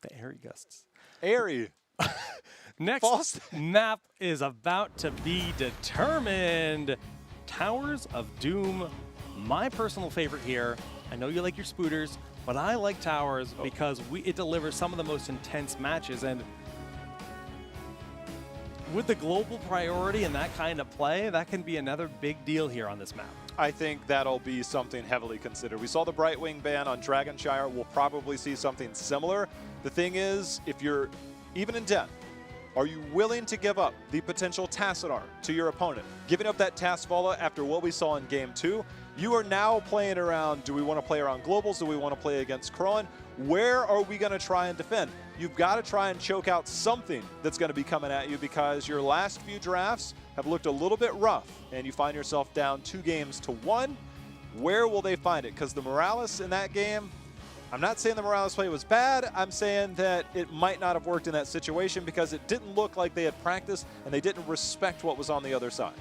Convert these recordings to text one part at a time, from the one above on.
The airy gusts. Airy. Next map is about to be determined. Towers of Doom, my personal favorite here. I know you like your spooters, but I like Towers because it delivers some of the most intense matches. And with the global priority and that kind of play, that can be another big deal here on this map. I think that'll be something heavily considered. We saw the Brightwing ban on Dragonshire. We'll probably see something similar. The thing is, if you're even in death, are you willing to give up the potential Tassadar to your opponent? Giving up that Tasvala after what we saw in Game 2, you are now playing around, do we want to play around globals? Do we want to play against Krohn? Where are we going to try and defend? You've got to try and choke out something that's going to be coming at you because your last few drafts have looked a little bit rough and you find yourself down 2-1. Where will they find it? Because the Morales in that game, I'm not saying the Morales play was bad. I'm saying that it might not have worked in that situation because it didn't look like they had practiced and they didn't respect what was on the other side.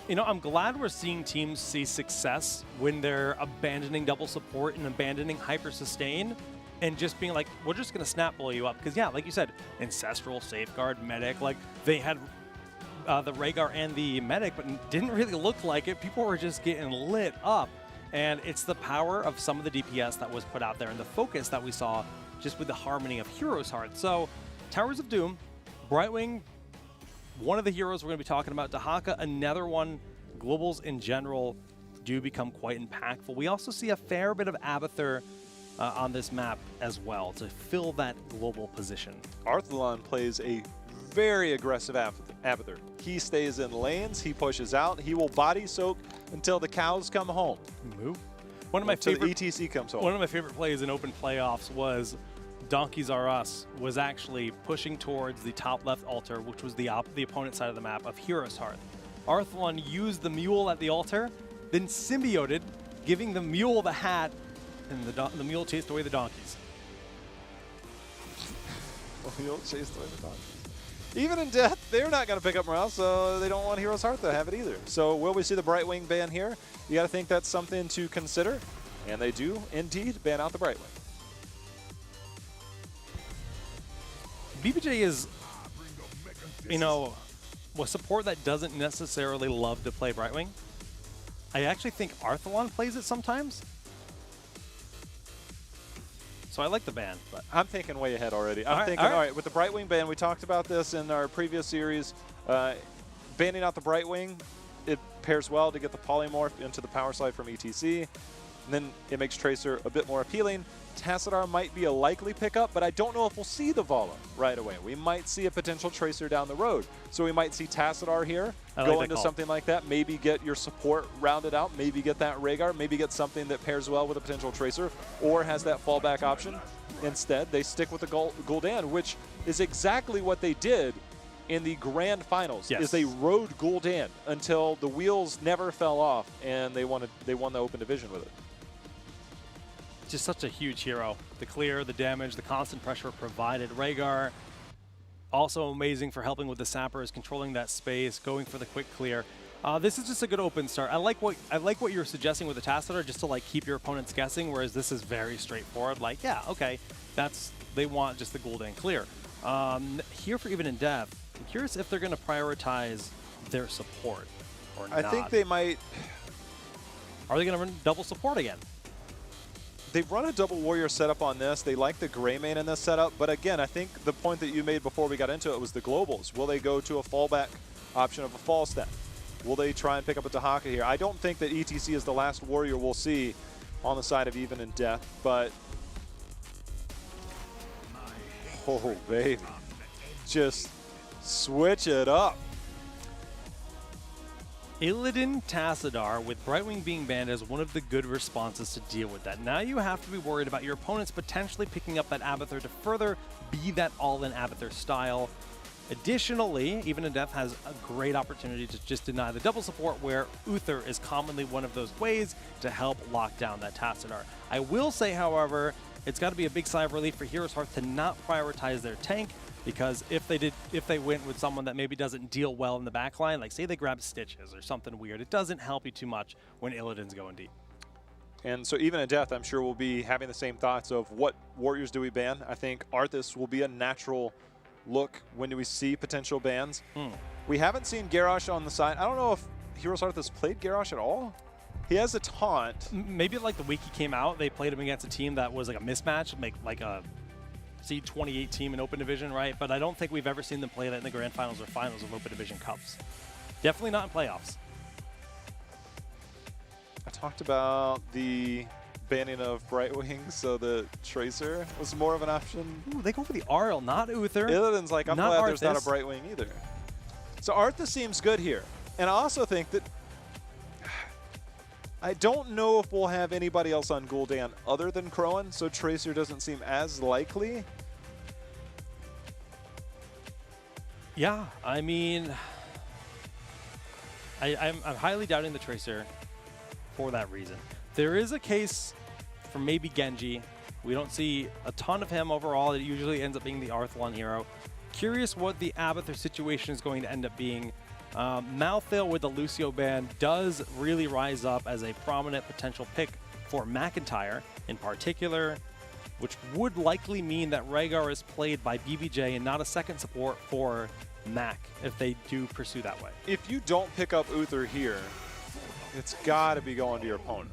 You know, I'm glad we're seeing teams see success when they're abandoning double support and abandoning hyper sustain and just being like, we're just going to snap blow you up. Because, yeah, like you said, Ancestral, Safeguard, Medic, like they had the Rhaegar and the Medic, but it didn't really look like it. People were just getting lit up. And it's the power of some of the DPS that was put out there and the focus that we saw just with the harmony of Heroes Hearth. So, Towers of Doom, Brightwing, one of the heroes we're going to be talking about. Dahaka, another one. Globals in general do become quite impactful. We also see a fair bit of Abathur on this map as well to fill that global position. Arthalon plays a very aggressive Abathur. He stays in lanes, he pushes out, he will body soak until the cows come home. Move. One of my favorite ETC comes home. One of my favorite plays in open playoffs was Donkeys R Us was actually pushing towards the top left altar, which was the opponent side of the map of Heroes Hearth. Arthalon used the mule at the altar, then symbioted, giving the mule the hat, and the mule chased away the donkeys. The mule chased away the donkeys. Even in death, they're not going to pick up morale, so they don't want Heroes Hearth to have it either. So will we see the Brightwing ban here? You got to think that's something to consider, and they do indeed ban out the Brightwing. BBJ is, you know, a support that doesn't necessarily love to play Brightwing. I actually think Arthalon plays it sometimes. So I like the ban, but I'm thinking way ahead already. I'm thinking, all right, with the Brightwing ban, we talked about this in our previous series. Banning out the Brightwing, it pairs well to get the Polymorph into the power slide from ETC. And then it makes Tracer a bit more appealing. Tassadar might be a likely pickup, but I don't know if we'll see the Vala right away. We might see a potential Tracer down the road. So we might see Tassadar here, go into something like that, maybe get your support rounded out, maybe get that Rhaegar, maybe get something that pairs well with a potential Tracer, or has that fallback option. Instead, they stick with the Gul'dan, which is exactly what they did in the grand finals. Yes. Is they rode Gul'dan until the wheels never fell off, and they won the open division with it. Just such a huge hero. The clear, the damage, the constant pressure provided. Rhaegar, also amazing for helping with the sappers, controlling that space, going for the quick clear. This is just a good open start. I like what you're suggesting with the Tassadar, just to like keep your opponents guessing, whereas this is very straightforward. Like, yeah, okay, they want just the Gul'dan clear. Here for Even in Death, I'm curious if they're going to prioritize their support or not. I think they might. Are they going to run double support again? They've run a double warrior setup on this. They like the gray main in this setup. But again, I think the point that you made before we got into it was the globals. Will they go to a fallback option of a fall step? Will they try and pick up a Dahaka here? I don't think that ETC is the last warrior we'll see on the side of Even in Death, but oh baby, just switch it up. Illidan Tassadar, with Brightwing being banned, as one of the good responses to deal with that. Now you have to be worried about your opponents potentially picking up that Abathur to further be that all-in Abathur style. Additionally, Even in Death has a great opportunity to just deny the double support, where Uther is commonly one of those ways to help lock down that Tassadar. I will say, however, it's got to be a big sigh of relief for Heroes Hearth to not prioritize their tank, because if they went with someone that maybe doesn't deal well in the backline, like say they grab Stitches or something weird, it doesn't help you too much when Illidan's going deep. And so even in Death, I'm sure we'll be having the same thoughts of what warriors do we ban. I think Arthas will be a natural look when do we see potential bans. We haven't seen Garrosh on the side. I don't know if HeroesHearth has played Garrosh at all. He has a taunt. Maybe like the week he came out, they played him against a team that was like a mismatch, like a Seed 28 team in Open Division, right? But I don't think we've ever seen them play that in the Grand Finals or Finals of Open Division Cups. Definitely not in playoffs. I talked about the banning of Brightwing, so the Tracer was more of an option. Ooh, they go for the Arl, not Uther. Illidan's like, I'm glad there's not a Arthas. Brightwing either. So Arthas seems good here. And I also think that I don't know if we'll have anybody else on Gul'dan other than Crowan, so Tracer doesn't seem as likely. Yeah, I mean, I'm highly doubting the Tracer for that reason. There is a case for maybe Genji. We don't see a ton of him overall. It usually ends up being the Arthlon hero. Curious what the Abathur situation is going to end up being. Malthael with the Lucio ban does really rise up as a prominent potential pick for McIntyre in particular, which would likely mean that Rhaegar is played by BBJ and not a second support for Mac if they do pursue that way. If you don't pick up Uther here, it's got to be going to your opponent.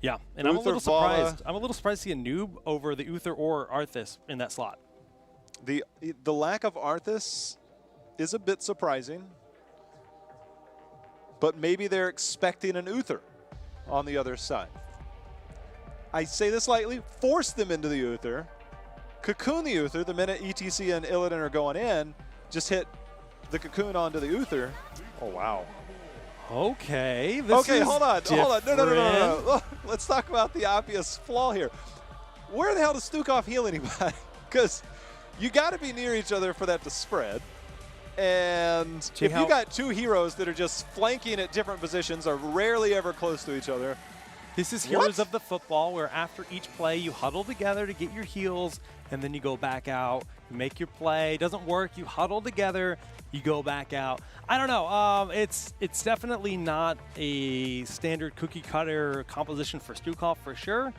Yeah, and Uther, I'm a little Vala. surprised. I'm a little surprised to see a noob over the Uther or Arthas in that slot. The lack of Arthas is a bit surprising, but maybe they're expecting an Uther on the other side. I say this lightly, force them into the Uther, cocoon the Uther the minute ETC and Illidan are going in, just hit the cocoon onto the Uther. Oh, wow. Okay, Hold on. No. different. Let's talk about the obvious flaw here. Where the hell does Stukov heal anybody? Because you got to be near each other for that to spread. And if you got two heroes that are just flanking at different positions, are rarely ever close to each other. This is Heroes of the Football, where after each play you huddle together to get your heals, and then you go back out, you make your play. Doesn't work, you huddle together, you go back out. I don't know. It's definitely not a standard cookie cutter composition for Stukov for sure.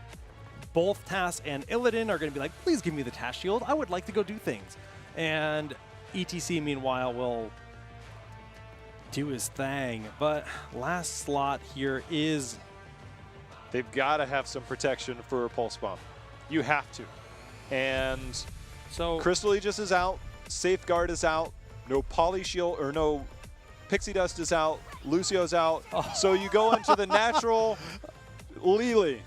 Both Tass and Illidan are going to be like, please give me the Tass shield. I would like to go do things. And ETC, meanwhile, will do his thing. But last slot here is... They've got to have some protection for a Pulse Bomb. You have to. And so Crystal Aegis is out. Safeguard is out. No Poly Shield, or no Pixie Dust is out. Lucio's out. Oh. So you go into the natural Lily.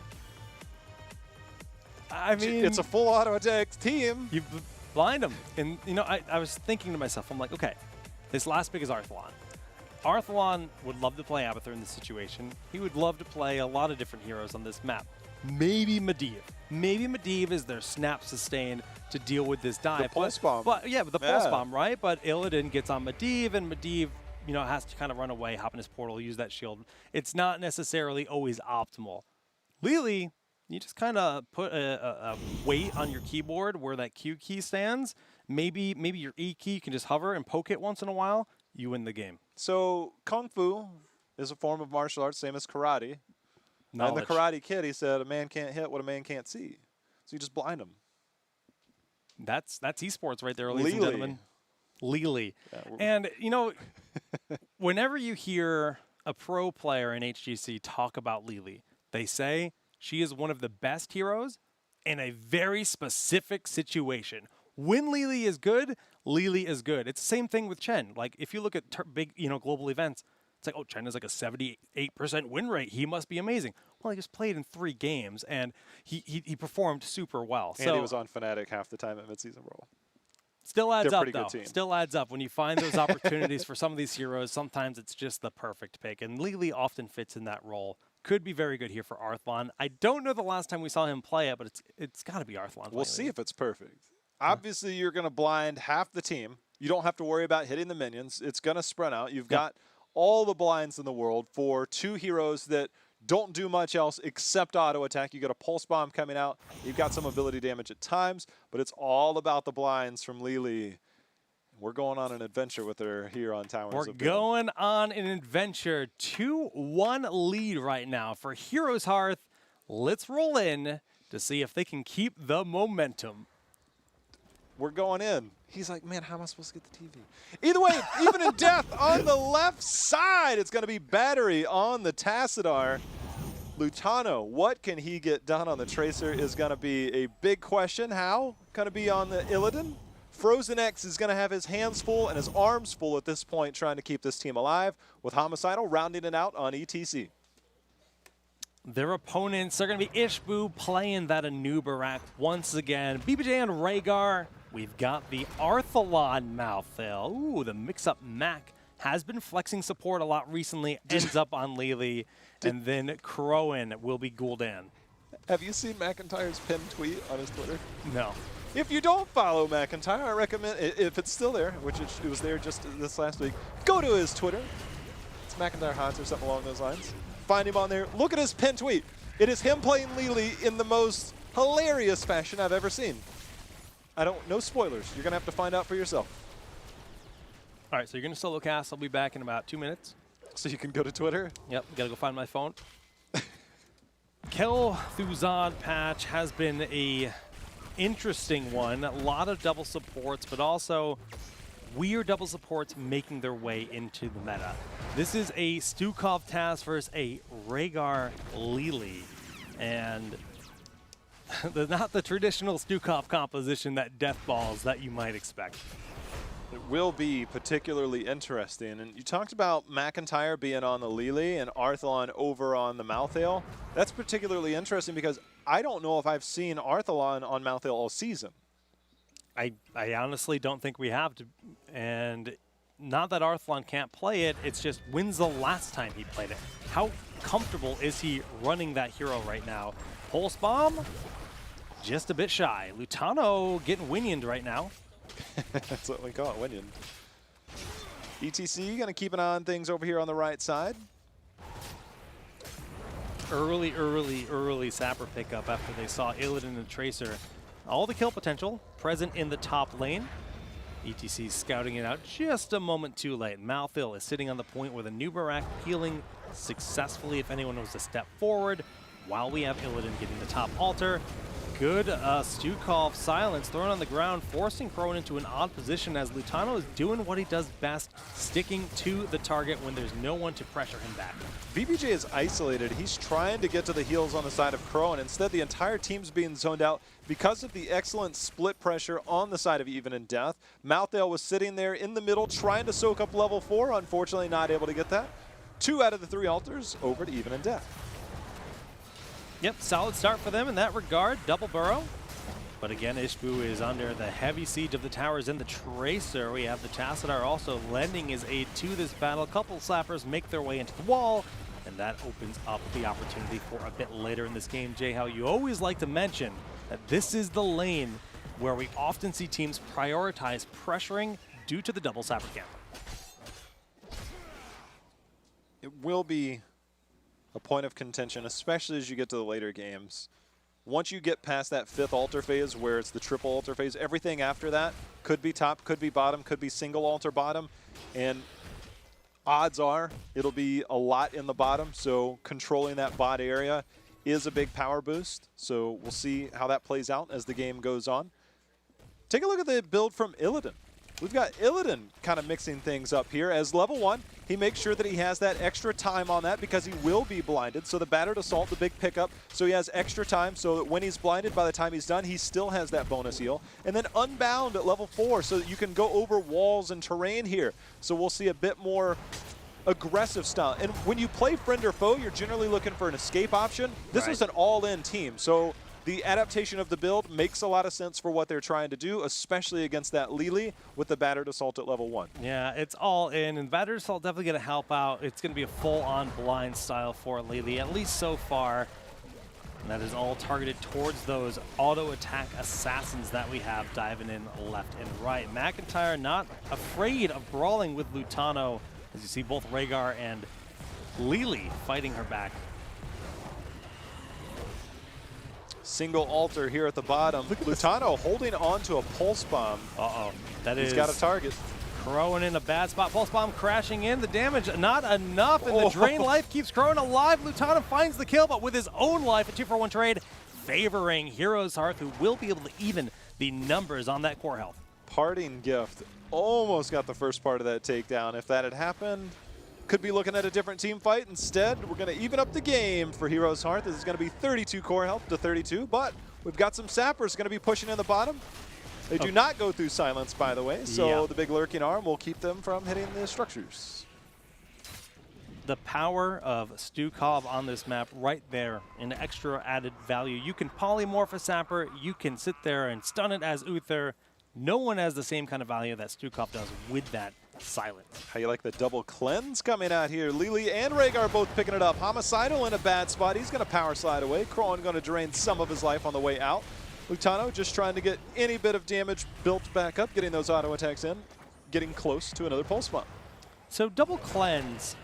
I mean, It's a full auto attack team. you blind him. And, you know, I was thinking to myself, I'm like, okay, this last pick is Arthalon. Arthalon would love to play Abathur in this situation. He would love to play a lot of different heroes on this map. Maybe Medivh. Maybe Medivh is their snap sustain to deal with this dive. The Pulse Bomb. But yeah, with the Pulse Bomb, right? But Illidan gets on Medivh, and Medivh, you know, has to kind of run away, hop in his portal, use that shield. It's not necessarily always optimal. Lily, you just kind of put a weight on your keyboard where that Q key stands. Maybe your E key can just hover and poke it once in a while. You win the game. So Kung Fu is a form of martial arts, same as karate. Knowledge. And the Karate Kid, he said, a man can't hit what a man can't see. So you just blind him. That's esports right there, ladies and Lily. gentlemen. Lily. Yeah, And, you know, whenever you hear a pro player in HGC talk about Lily, they say she is one of the best heroes in a very specific situation. When Lily is good, Lily is good. It's the same thing with Chen. Like, if you look at big, you know, global events, it's like, oh, Chen is like a 78% win rate. He must be amazing. Well, he just played in 3 games, and he performed super well. And he was on Fnatic half the time at midseason Brawl. Still adds They're a up, pretty though. good team. Still adds up. When you find those opportunities for some of these heroes, sometimes it's just the perfect pick. And Lily often fits in that role. Could be very good here for Arthlon. I don't know the last time we saw him play it, but it's got to be Arthlon. We'll see if it's perfect. Obviously, you're going to blind half the team. You don't have to worry about hitting the minions. It's going to sprint out. You've got all the blinds in the world for 2 heroes that don't do much else except auto attack. You got a Pulse Bomb coming out. You've got some ability damage at times, but it's all about the blinds from Lily. We're going on an adventure with her here on Towers We're of Doom. going on an adventure. 2-1 lead right now for Heroes Hearth. Let's roll in to see if they can keep the momentum. We're going in. He's like, man, how am I supposed to get the TV? Either way, even in death on the left side, it's going to be Battery on the Tassadar. Lutano, what can he get done on the Tracer is going to be a big question. How? Going to be on the Illidan. Frozen X is going to have his hands full and his arms full at this point trying to keep this team alive, with Homicidal rounding it out on ETC. Their opponents are going to be Ishbu playing that Anubarak once again. BBJ and Rhaegar. We've got the Arthalon Malthael. Ooh, the mix-up Mac has been flexing support a lot recently. Ends up on Lily. And then Crowan will be Gul'dan. Have you seen McIntyre's pinned tweet on his Twitter? No. If you don't follow McIntyre, I recommend, if it's still there, which it was there just this last week, go to his Twitter. It's McIntyre Hans or something along those lines. Find him on there. Look at his pinned tweet. It is him playing Lily in the most hilarious fashion I've ever seen. No spoilers. You're going to have to find out for yourself. All right, so you're going to solo cast. I'll be back in about 2 minutes. So you can go to Twitter? Yep, got to go find my phone. Kel Thuzad patch has been a interesting one. A lot of double supports, but also weird double supports making their way into the meta. This is a Stukov Taz versus a Rhaegar Lili, and not the traditional Stukov composition that death balls that you might expect. It will be particularly interesting. And you talked about McIntyre being on the Lili and Arthalon over on the Malthael. That's particularly interesting because I don't know if I've seen Arthalon on Malthael all season. I honestly don't think we have to. And not that Arthalon can't play it, it's just when's the last time he played it? How comfortable is he running that hero right now? Pulse Bomb, just a bit shy. Lutano getting winioned right now. That's what we call it, winning. ETC going to keep an eye on things over here on the right side. Early Sapper pickup after they saw Illidan and Tracer. All the kill potential present in the top lane. ETC scouting it out just a moment too late. Malthael is sitting on the point with a Nubarak peeling successfully if anyone was to step forward, while we have Illidan getting the top altar. Good Stukov silence thrown on the ground, forcing Crowan into an odd position as Lutano is doing what he does best, sticking to the target when there's no one to pressure him back. BBJ is isolated. He's trying to get to the heels on the side of Crowan. Instead, the entire team's being zoned out because of the excellent split pressure on the side of Even in Death. Malthael was sitting there in the middle trying to soak up level 4, unfortunately not able to get that. 2 out of the 3 altars over to Even in Death. Yep, solid start for them in that regard. Double burrow. But again, Ishbu is under the heavy siege of the towers and the Tracer. We have the Tassadar also lending his aid to this battle. A couple slappers make their way into the wall, and that opens up the opportunity for a bit later in this game. Jay, how you always like to mention that this is the lane where we often see teams prioritize pressuring due to the double sapper camp. It will be a point of contention, especially as you get to the later games. Once you get past that 5th altar phase where it's the triple altar phase, everything after that could be top, could be bottom, could be single altar bottom, and odds are it'll be a lot in the bottom, so controlling that bot area is a big power boost. So we'll see how that plays out as the game goes on. Take a look at the build from Illidan. We've got Illidan kind of mixing things up here. As level 1, he makes sure that he has that extra time on that because he will be blinded. So the Battered Assault, the big pickup, so he has extra time so that when he's blinded, by the time he's done, he still has that bonus heal. And then Unbound at level 4 so that you can go over walls and terrain here. So we'll see a bit more aggressive style. And when you play friend or foe, you're generally looking for an escape option. This is an all-in team. So the adaptation of the build makes a lot of sense for what they're trying to do, especially against that Lili with the Battered Assault at level 1. Yeah, it's all in, and Battered Assault definitely going to help out. It's going to be a full-on blind style for Lili, at least so far. And that is all targeted towards those auto-attack assassins that we have diving in left and right. McIntyre not afraid of brawling with Lutano, as you see both Rhaegar and Lili fighting her back. Single altar here at the bottom. Lutano holding on to a pulse bomb. Uh-oh. He's got a target. Crowing in a bad spot. Pulse bomb crashing in. The damage not enough, and the drain life keeps Crowing alive. Lutano finds the kill, but with his own life, a 2-for-1 trade favoring HeroesHearth, who will be able to even the numbers on that core health. Parting gift. Almost got the first part of that takedown. If that had happened, could be looking at a different team fight. Instead, we're going to even up the game for HeroesHearth. This is going to be 32 core health to 32, but we've got some sappers going to be pushing in the bottom. They do not go through silence, by the way, so the big lurking arm will keep them from hitting the structures. The power of Stukov on this map right there, an extra added value. You can polymorph a sapper, you can sit there and stun it as Uther. No one has the same kind of value that Stukov does with that silence. How you like the double cleanse coming out here? Lili and Rhaegar both picking it up. Homicidal in a bad spot. He's going to power slide away. Krohn going to drain some of his life on the way out. Lutano just trying to get any bit of damage built back up, getting those auto attacks in, getting close to another pulse bomb. So double cleanse,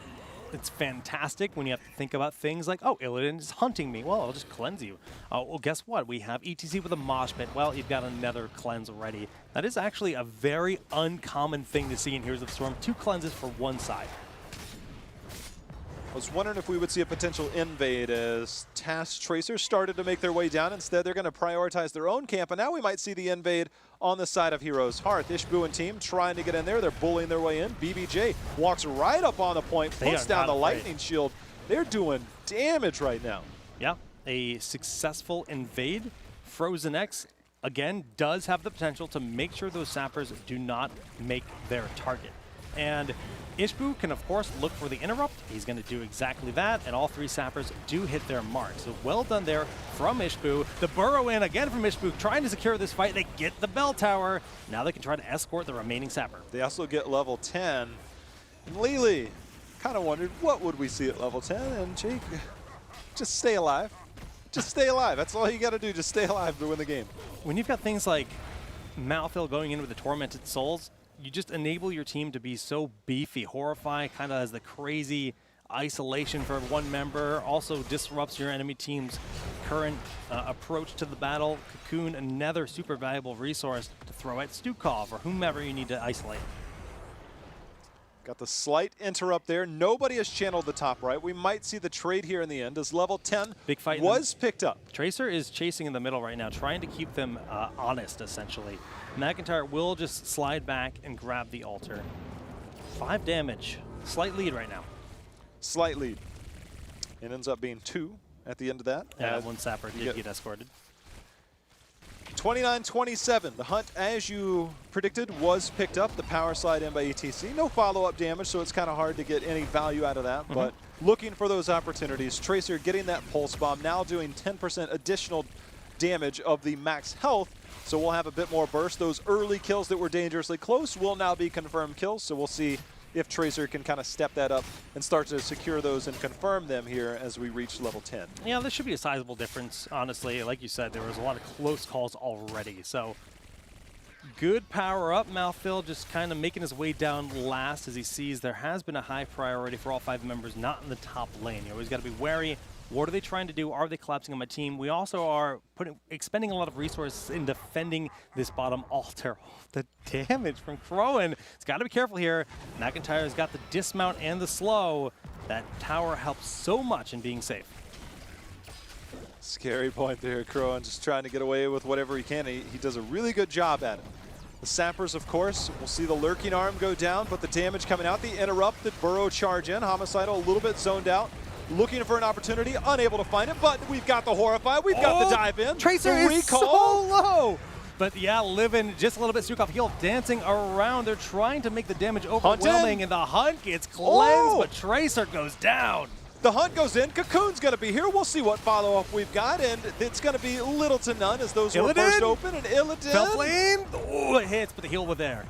it's fantastic when you have to think about things like, oh, Illidan is hunting me. Well, I'll just cleanse you. Well, guess what? We have ETC with a mosh pit. Well, you've got another cleanse already. That is actually a very uncommon thing to see in Heroes of the Storm. 2 cleanses for one side. I was wondering if we would see a potential invade as Task Tracers started to make their way down. Instead, they're going to prioritize their own camp, and now we might see the invade on the side of HeroesHearth. Ishbu and team trying to get in there. They're bullying their way in. BBJ walks right up on the point, puts down the lightning shield. They're doing damage right now. Yeah, a successful invade. Frozen X, again, does have the potential to make sure those sappers do not make their target. And Ishbu can, of course, look for the interrupt. He's going to do exactly that, and all 3 sappers do hit their mark. So well done there from Ishbu. The burrow in again from Ishbu, trying to secure this fight. They get the bell tower. Now they can try to escort the remaining sapper. They also get level 10. And Lili kind of wondered, what would we see at level 10? And Jake, just stay alive. Just stay alive. That's all you got to do. Just stay alive to win the game. When you've got things like Malphil going in with the Tormented Souls, you just enable your team to be so beefy. Horrify kind of has the crazy isolation for one member, also disrupts your enemy team's current approach to the battle. Cocoon, another super valuable resource to throw at Stukov or whomever you need to isolate. Got the slight interrupt there. Nobody has channeled the top right. We might see the trade here in the end as level 10 big fight was picked up. Tracer is chasing in the middle right now, trying to keep them honest, essentially. McIntyre will just slide back and grab the altar. 5 damage. Slight lead right now. Slight lead. It ends up being 2 at the end of that. Yeah, one sapper did get escorted. 29-27. The hunt, as you predicted, was picked up. The power slide in by ETC. No follow-up damage, so it's kind of hard to get any value out of that. But looking for those opportunities. Tracer getting that pulse bomb, now doing 10% additional damage of the max health. So we'll have a bit more burst. Those early kills that were dangerously close will now be confirmed kills. So we'll see if Tracer can kind of step that up and start to secure those and confirm them here as we reach level 10. Yeah, this should be a sizable difference, honestly. Like you said, there was a lot of close calls already. So good power up. Malphil just kind of making his way down last as he sees there has been a high priority for all 5 members not in the top lane. You always got to be wary. What are they trying to do? Are they collapsing on my team? We also are expending a lot of resources in defending this bottom altar. Oh, the damage from Crowan. It's got to be careful here. McIntyre's got the dismount and the slow. That tower helps so much in being safe. Scary point there, Crowan just trying to get away with whatever he can. He does a really good job at it. The sappers, of course, we'll see the lurking arm go down, but the damage coming out, the interrupted burrow charge in. Homicidal a little bit zoned out. Looking for an opportunity, unable to find it, but we've got the Horrify, we've got the dive in. Tracer is so low! But yeah, living just a little bit. Stukov heal dancing around. They're trying to make the damage overwhelming, and the hunt gets cleansed, but Tracer goes down. The hunt goes in. Cocoon's going to be here. We'll see what follow-up we've got, and it's going to be little to none as those were burst open, and Illidan. Fell flame. Oh, it hits, but the heal was there.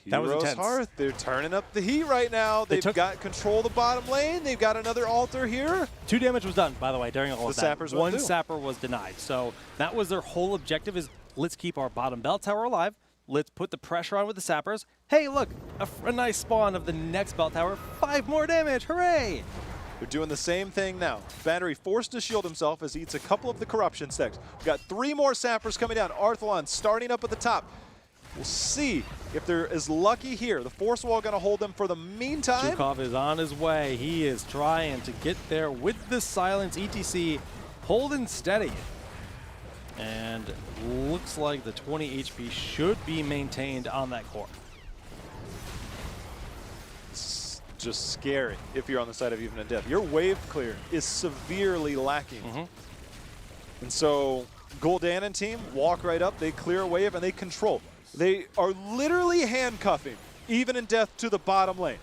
That was intense. HeroesHearth, they're turning up the heat right now. They've got control of the bottom lane. They've got another altar here. 2 damage was done, by the way, during all of that. Sappers One sapper was denied. So that was their whole objective is let's keep our bottom bell tower alive. Let's put the pressure on with the sappers. Hey, look, a nice spawn of the next bell tower. 5 more damage. Hooray! They're doing the same thing now. Battery forced to shield himself as he eats a couple of the corruption sticks. We've got 3 more sappers coming down. Arthalon starting up at the top. We'll see if they're as lucky here. The force wall going to hold them for the meantime. Zhukov is on his way. He is trying to get there with the silence. ETC holding steady. And looks like the 20 HP should be maintained on that core. It's just scary if you're on the side of Even in Death. Your wave clear is severely lacking. And so Gul'dan and team walk right up, they clear a wave, and they control. They are literally handcuffing Even in Death to the bottom lane.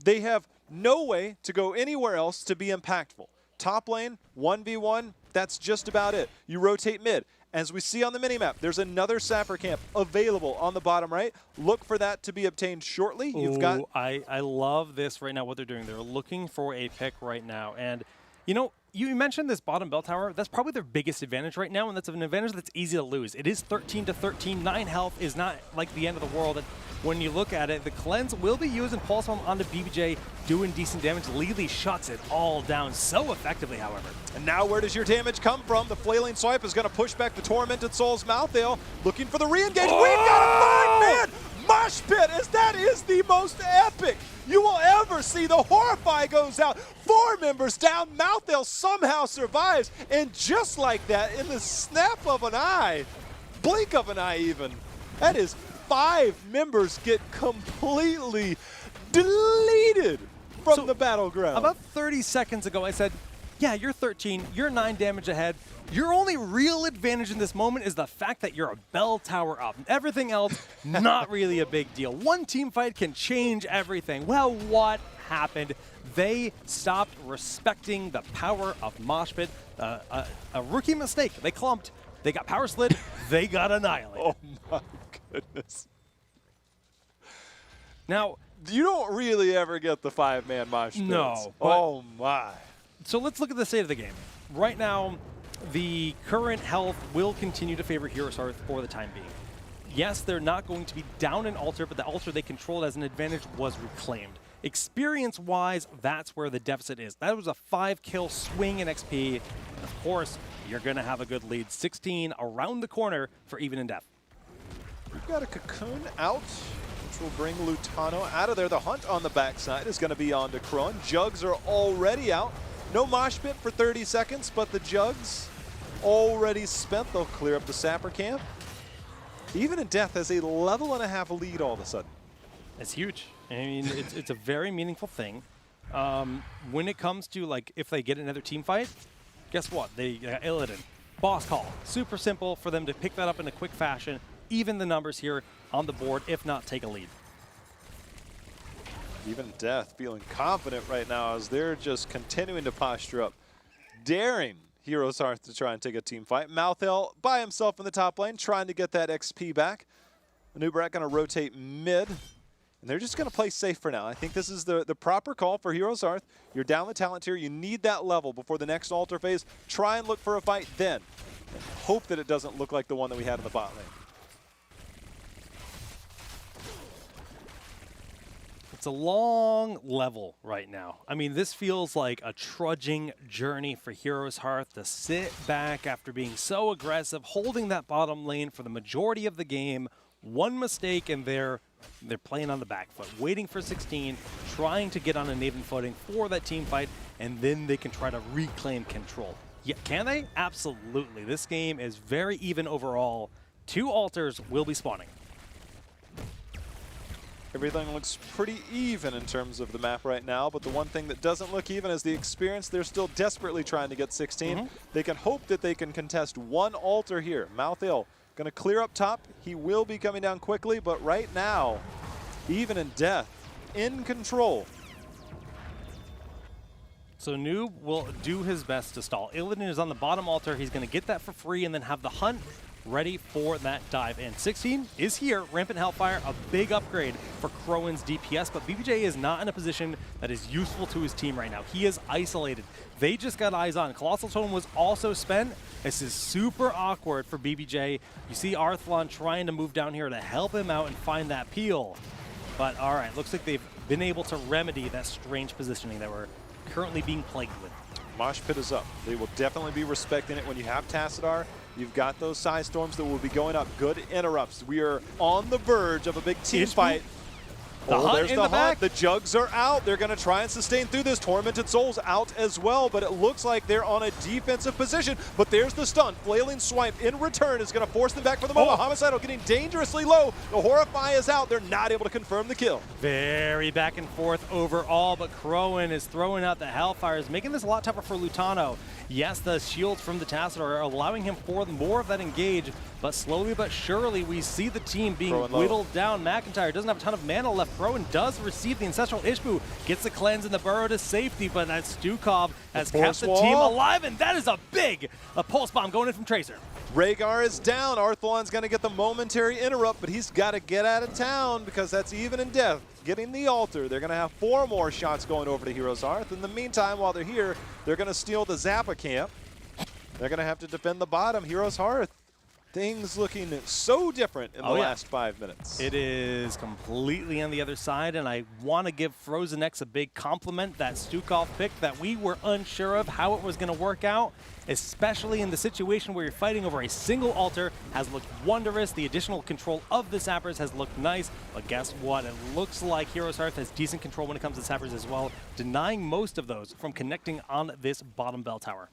They have no way to go anywhere else to be impactful. Top lane, 1v1, that's just about it. You rotate mid. As we see on the minimap, there's another sapper camp available on the bottom right. Look for that to be obtained shortly. You've got. I love this right now, what they're doing. They're looking for a pick right now. And, you know, you mentioned this bottom bell tower. That's probably their biggest advantage right now, and that's an advantage that's easy to lose. It is 13 to 13. 9 health is not like the end of the world. And when you look at it, the cleanse will be used and Pulse Bomb onto BBJ, doing decent damage. Lili shuts it all down so effectively, however. And now where does your damage come from? The flailing swipe is going to push back the Tormented Soul's Malthael, looking for the re-engage. Oh! We've got a 5-man mosh pit, as that is the most epic you will ever see. The Horrify goes out, 4 members down, Malthael somehow survives, and just like that, in the snap of an eye, blink of an eye even, that is 5 members get completely deleted from the battleground. About 30 seconds ago, I said, yeah, you're 13, you're 9 damage ahead. Your only real advantage in this moment is the fact that you're a bell tower up. Everything else, not really a big deal. One team fight can change everything. Well, what happened? They stopped respecting the power of Mosh Pit. A rookie mistake. They clumped. They got power slid. They got annihilated. Oh my goodness. Now, you don't really ever get the 5-man mosh pits. No. Oh my. So let's look at the state of the game. Right now, the current health will continue to favor HeroesHearth for the time being. Yes, they're not going to be down an altar, but the altar they controlled as an advantage was reclaimed. Experience-wise, that's where the deficit is. That was a 5-kill swing in XP. Of course, you're going to have a good lead. 16 around the corner for Even in Death. We've got a Cocoon out, which will bring Lutano out of there. The hunt on the backside is going to be on to Kron. Jugs are already out. No mosh pit for 30 seconds, but the Jugs already spent. They'll clear up the sapper camp. Even in Death has a level and a half lead all of a sudden. It's huge. I mean, it's a very meaningful thing. When it comes to, like, if they get another team fight, guess what? They Illidan. Boss call. Super simple for them to pick that up in a quick fashion. Even the numbers here on the board, if not take a lead. Even Death feeling confident right now as they're just continuing to posture up, daring HeroesHearth to try and take a team fight. Malthael by himself in the top lane, trying to get that XP back. Anubarak going to rotate mid, and they're just going to play safe for now. I think this is the proper call for HeroesHearth. You're down the talent tier. You need that level before the next altar phase. Try and look for a fight then, and hope that it doesn't look like the one that we had in the bot lane. It's a long level right now. I mean, this feels like a trudging journey for HeroesHearth to sit back after being so aggressive, holding that bottom lane for the majority of the game. One mistake and they're playing on the back foot, waiting for 16, trying to get on an even footing for that team fight, and then they can try to reclaim control. Yeah, can they? Absolutely. This game is very even overall. 2 altars will be spawning. Everything looks pretty even in terms of the map right now, but the one thing that doesn't look even is the experience. They're still desperately trying to get 16. They can hope that they can contest 1 altar here. Malthael going to clear up top. He will be coming down quickly, but right now, Even in Death, in control. So Noob will do his best to stall. Illidan is on the bottom altar. He's going to get that for free and then have the hunt ready for that dive in. 16 is here. Rampant Hellfire, a big upgrade for Crowan's DPS, but BBJ is not in a position that is useful to his team right now. He is isolated. They just got eyes on. Colossal Tome was also spent. This is super awkward for BBJ. You see Arthalon trying to move down here to help him out and find that peel. But all right, looks like they've been able to remedy that strange positioning that we're currently being plagued with. Mosh pit is up. They will definitely be respecting it when you have Tassadar. You've got those side storms that will be going up. Good interrupts. We are on the verge of a big team fight. The hunt there's in the the back. The jugs are out. They're going to try and sustain through this. Tormented Souls out as well, but it looks like they're on a defensive position. But there's the stun. Flailing Swipe in return is going to force them back for the moment. Homicidal getting dangerously low. The Horrify is out. They're not able to confirm the kill. Very back and forth overall, but Crowan is throwing out the Hellfires, making this a lot tougher for Lutano. Yes, the shields from the Tassadar are allowing him for more of that engage, but slowly but surely we see the team being whittled down. McIntyre doesn't have a ton of mana left. Crowan does receive the Ancestral Ishbu, gets the cleanse in the burrow to safety, but that Stukov has kept the team alive, and that is a big pulse bomb going in from Tracer. Rhaegar is down. Arthlon's going to get the momentary interrupt, but he's got to get out of town because that's even in death. Getting the altar. They're going to have 4 more shots going over to Heroes Hearth. In the meantime, while they're here, they're going to steal the Zappa camp. They're going to have to defend the bottom. Heroes Hearth. Things looking so different in the last 5 minutes. It is completely on the other side, and I want to give Frozen X a big compliment. That Stukov pick that we were unsure of how it was going to work out, especially in the situation where you're fighting over a single altar, has looked wondrous. The additional control of the Sappers has looked nice, but guess what? It looks like Heroes Hearth has decent control when it comes to Sappers as well, denying most of those from connecting on this bottom bell tower.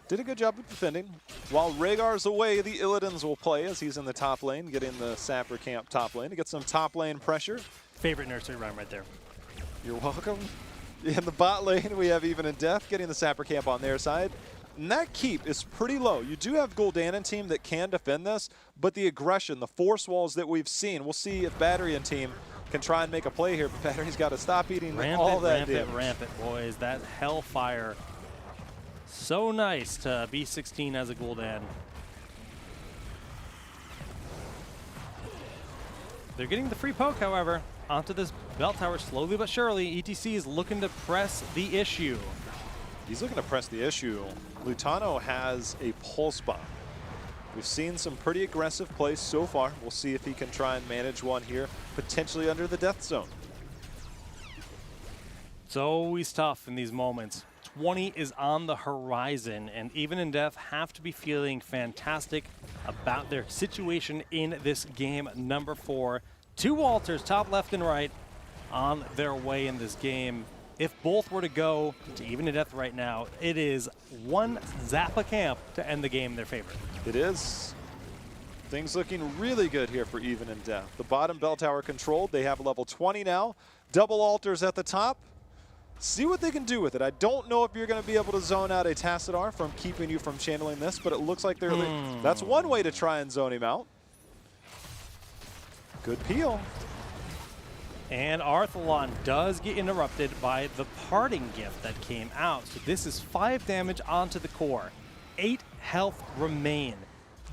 Did a good job of defending. While Rhaegar's away, the Illidan's will play as he's in the top lane, getting the Sapper camp top lane to get some top lane pressure. Favorite nursery rhyme right there. You're welcome. In the bot lane, we have Even in Death getting the Sapper camp on their side. And that keep is pretty low. You do have Gul'dan team that can defend this, but the aggression, the force walls that we've seen, we'll see if Battery and team can try and make a play here, but Battery's got to stop eating all that damage. Rampant, boys. That Hellfire. So nice to B16 as a Gul'dan. They're getting the free poke, however, onto this bell tower slowly but surely. ETC is looking to press the issue. He's looking to press the issue. Lutano has a pulse bomb. We've seen some pretty aggressive plays so far. We'll see if he can try and manage one here, potentially under the death zone. It's always tough in these moments. 20 is on the horizon, and Even in Death have to be feeling fantastic about their situation in this game number 4. 2 altars, top left and right, on their way in this game. If both were to go to Even in Death right now, it is 1 Zappa camp to end the game in their favor. It is. Things looking really good here for Even in Death. The bottom bell tower controlled. They have level 20 now. Double altars at the top. See what they can do with it. I don't know if you're going to be able to zone out a Tassadar from keeping you from channeling this, but it looks like they're that's one way to try and zone him out. Good peel. And Arthalon does get interrupted by the parting gift that came out. So this is 5 damage onto the core. 8 health remain.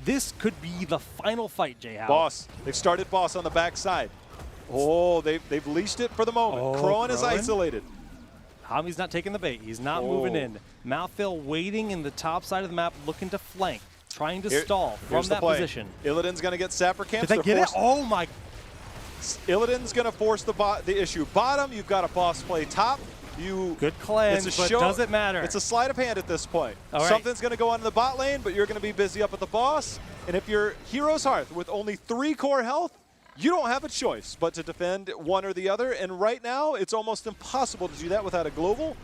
This could be the final fight, J-How. Boss. They've started Boss on the backside. Oh, they've leashed it for the moment. Crowan is isolated. Hami's not taking the bait. He's not moving in. Malthael waiting in the top side of the map, looking to flank, trying to stall from that position. Illidan's going to get Sapper camps. Did they get it? Oh my. Illidan's going to force the issue. Bottom, you've got a boss play top. Good cleanse, but does it matter? It's a sleight of hand at this point. Something's going to go on in the bot lane, but you're going to be busy up at the boss. And if you're Heroes Hearth with only 3 core health, you don't have a choice but to defend one or the other, and right now it's almost impossible to do that without a global.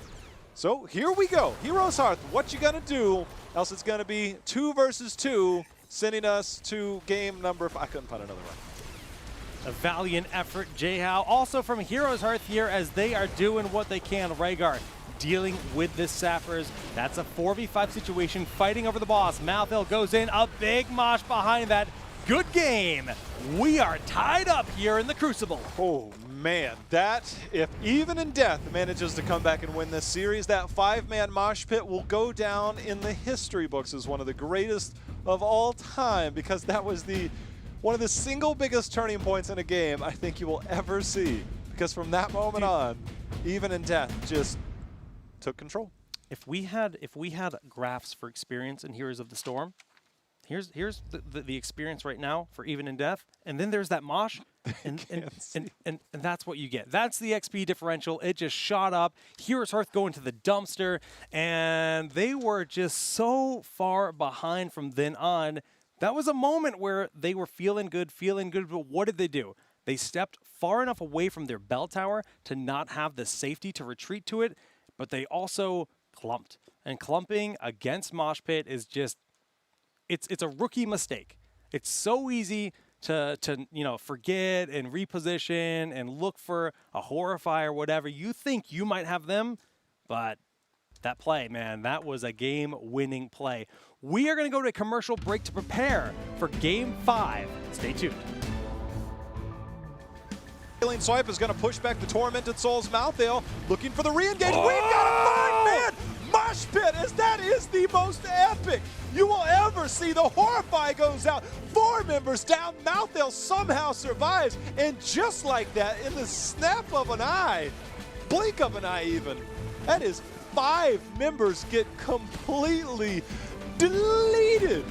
So here we go. Heroes Hearth, what you gonna do? Else it's gonna be 2 versus 2, sending us to game number 5. I couldn't find another one. A valiant effort, J-How. Also from Heroes Hearth here as they are doing what they can. Rhaegar dealing with this Sappers. That's a 4v5 situation, fighting over the boss. Malthael goes in, a big mosh behind that. Good game. We are tied up here in the Crucible. Oh, man. That, if Even in Death manages to come back and win this series, that 5-man mosh pit will go down in the history books as one of the greatest of all time, because that was one of the single biggest turning points in a game I think you will ever see. Because from that moment on, Even in Death just took control. If we had graphs for experience in Heroes of the Storm, here's the experience right now for even in death, and then there's that mosh, and that's what you get. That's the XP differential. It just shot up. Heroes Hearth going to the dumpster, and they were just so far behind from then on. That was a moment where they were feeling good, but what did they do? They stepped far enough away from their bell tower to not have the safety to retreat to it, but they also clumped. And clumping against Mosh Pit is just, it's a rookie mistake. It's so easy to forget and reposition and look for a Horrify or whatever. You think you might have them, but that play, man, that was a game-winning play. We are going to go to a commercial break to prepare for Game 5. Stay tuned. Alien Swipe is going to push back the Tormented Souls Mouthdale, looking for the re-engage. Oh! We've got a 5-man Mosh Pit, as that is the most epic you will ever see. The Horrify goes out, 4 members down, Mouthdale somehow survives, and just like that, in the snap of an eye, blink of an eye even, that is 5 members get completely deleted